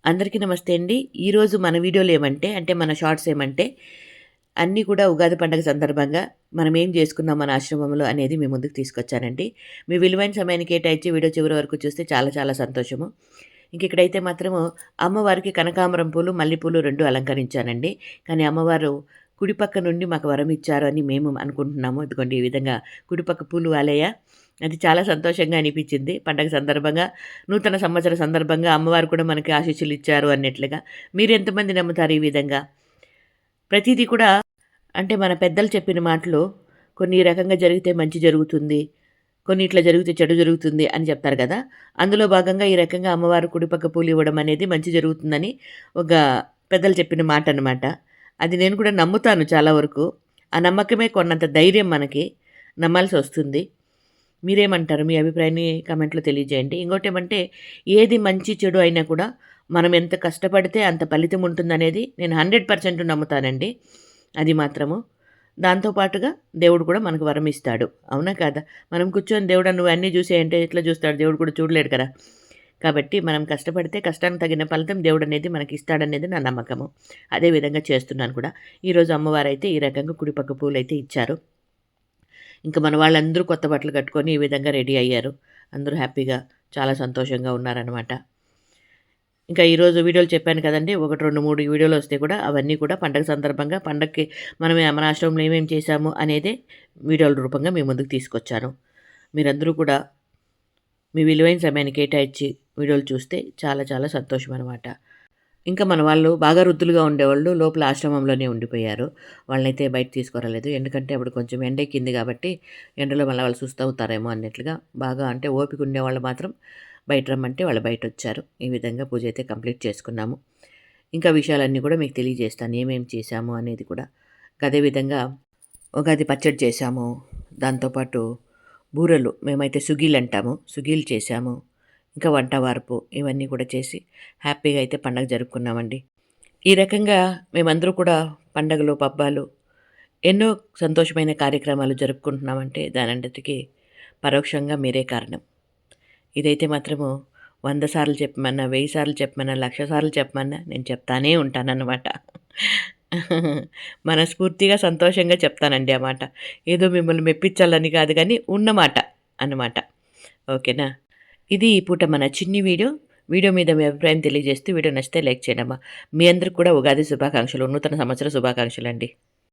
అందరికీ నమస్తే అండి. ఈరోజు మన వీడియోలో ఏమంటే, మన షార్ట్స్ ఏమంటే, అన్నీ కూడా ఉగాది పండగ సందర్భంగా మనం ఏం చేసుకున్నాం మన ఆశ్రమంలో అనేది మీ ముందుకు తీసుకొచ్చానండి. మీ విలువైన సమయాన్ని కేటాయించి వీడియో చివరి వరకు చూస్తే చాలా చాలా సంతోషము. ఇక్కడైతే మాత్రము అమ్మవారికి కనకాంబరం పూలు, మల్లెపూలు 2 అలంకరించానండి. కానీ అమ్మవారు కుడిపక్క నుండి మాకు వరం ఇచ్చారు అని మేము అనుకుంటున్నాము. ఇదిగోండి ఈ విధంగా కుడిపక్క పూలు వాలాయా. అది చాలా సంతోషంగా అనిపించింది. పండగ సందర్భంగా, నూతన సంవత్సర సందర్భంగా అమ్మవారు కూడా మనకి ఆశీస్సులు ఇచ్చారు అన్నట్లుగా. మీరెంతమంది నమ్ముతారు ఈ విధంగా? ప్రతీది కూడా మన పెద్దలు చెప్పిన మాటలు కొన్ని ఈ రకంగా జరిగితే మంచి జరుగుతుంది, కొన్ని ఇట్లా జరిగితే చెడు జరుగుతుంది అని చెప్తారు కదా! అందులో భాగంగా ఈ రకంగా అమ్మవారు కుడిపక్క పూలు ఇవ్వడం అనేది మంచి జరుగుతుందని ఒక పెద్దలు చెప్పిన మాట అనమాట. అది నేను కూడా నమ్ముతాను చాలా వరకు. ఆ నమ్మకమే కొన్నంత ధైర్యం మనకి. నమ్మాల్సొస్తుంది. మీరేమంటారు? మీ అభిప్రాయాన్ని కామెంట్‌లో తెలియజేయండి. ఇంకోటేమంటే ఏది మంచి, చెడు అయినా కూడా మనం ఎంత కష్టపడితే అంత ఫలితం ఉంటుందనేది నేను 100% నమ్ముతానండి. అది మాత్రము. దాంతో పాటుగా దేవుడు కూడా మనకు వరం ఇస్తాడు. అవునా కాదా? మనం కూర్చొని దేవుడా నువ్వు అన్నీ చూసేయి అంటే ఎట్లా చూస్తాడు? దేవుడు కూడా చూడలేడు కదా! కాబట్టి మనం కష్టపడితే కష్టానికి తగిన ఫలితం దేవుడనేది మనకిస్తాడనేది నా నమ్మకము. అదే విధంగా చేస్తున్నాను కూడా. ఈరోజు అమ్మవారైతే ఈ రకంగా కుడిపక్క పూలైతే ఇచ్చారు. ఇంకా మన వాళ్ళందరూ కొత్త బట్టలు కట్టుకొని ఈ విధంగా రెడీ అయ్యారు. అందరూ హ్యాపీగా చాలా సంతోషంగా ఉన్నారనమాట. ఇంకా ఈరోజు వీడియోలు చెప్పాను కదండీ! 1, 2, 3 వీడియోలు వస్తే కూడా అవన్నీ కూడా పండగ సందర్భంగా పండగకి మనం మన ఆశ్రమంలో ఏమేమి చేశాము అనేదే వీడియోల రూపంగా మీ ముందుకు తీసుకొచ్చాను. మీరందరూ కూడా మీ విలువైన సమయాన్ని కేటాయించి వీడియోలు చూస్తే చాలా చాలా సంతోషం అనమాట. ఇంకా మన వాళ్ళు బాగా వృద్ధులుగా ఉండేవాళ్ళు లోపల ఆశ్రమంలోనే ఉండిపోయారు. వాళ్ళనైతే బయట తీసుకురాలేదు. ఎందుకంటే అప్పుడు కొంచెం ఎండెక్కింది కాబట్టి ఎండలో మళ్ళీ వాళ్ళు సుస్తవుతారేమో అన్నట్లుగా బాగా ఓపిక ఉండేవాళ్ళు మాత్రం బయట రమ్మంటే వాళ్ళు బయటొచ్చారు. ఈ విధంగా పూజ అయితే కంప్లీట్ చేసుకున్నాము. ఇంకా విషయాలన్నీ కూడా మీకు తెలియజేస్తాను. ఏమేమి చేశాము అనేది కూడా. అదేవిధంగా ఉగాది పచ్చడి చేశాము. దాంతోపాటు బూరెలు మేమైతే సుగీలంటాము. సుగీలు చేశాము. ఇంకా వంట వార్పు ఇవన్నీ కూడా చేసి హ్యాపీగా అయితే పండగ జరుపుకున్నామండి. ఈ రకంగా మేమందరూ కూడా పండగలు, పబ్బాలు ఎన్నో సంతోషమైన కార్యక్రమాలు జరుపుకుంటున్నామంటే దానంతటికి పరోక్షంగా మీరే కారణం. ఇదైతే మాత్రము 100 సార్లు చెప్పమన్నా, 1000 సార్లు చెప్పమన్నా, 1,00,000 సార్లు చెప్పమన్నా నేను చెప్తానే ఉంటానన్నమాట. మనస్ఫూర్తిగా సంతోషంగా చెప్తానండి ఆ మాట. ఏదో మిమ్మల్ని మెప్పించాలని కాదు కానీ ఉన్నమాట అన్నమాట. ఓకేనా? ఇది ఈ పూట మన చిన్ని వీడియో. వీడియో మీద మీ అభిప్రాయం తెలియజేస్తూ వీడియో నచ్చితే లైక్ చేయండమ్మా. మీ అందరికి కూడా ఉగాది శుభాకాంక్షలు, నూతన సంవత్సర శుభాకాంక్షలండి.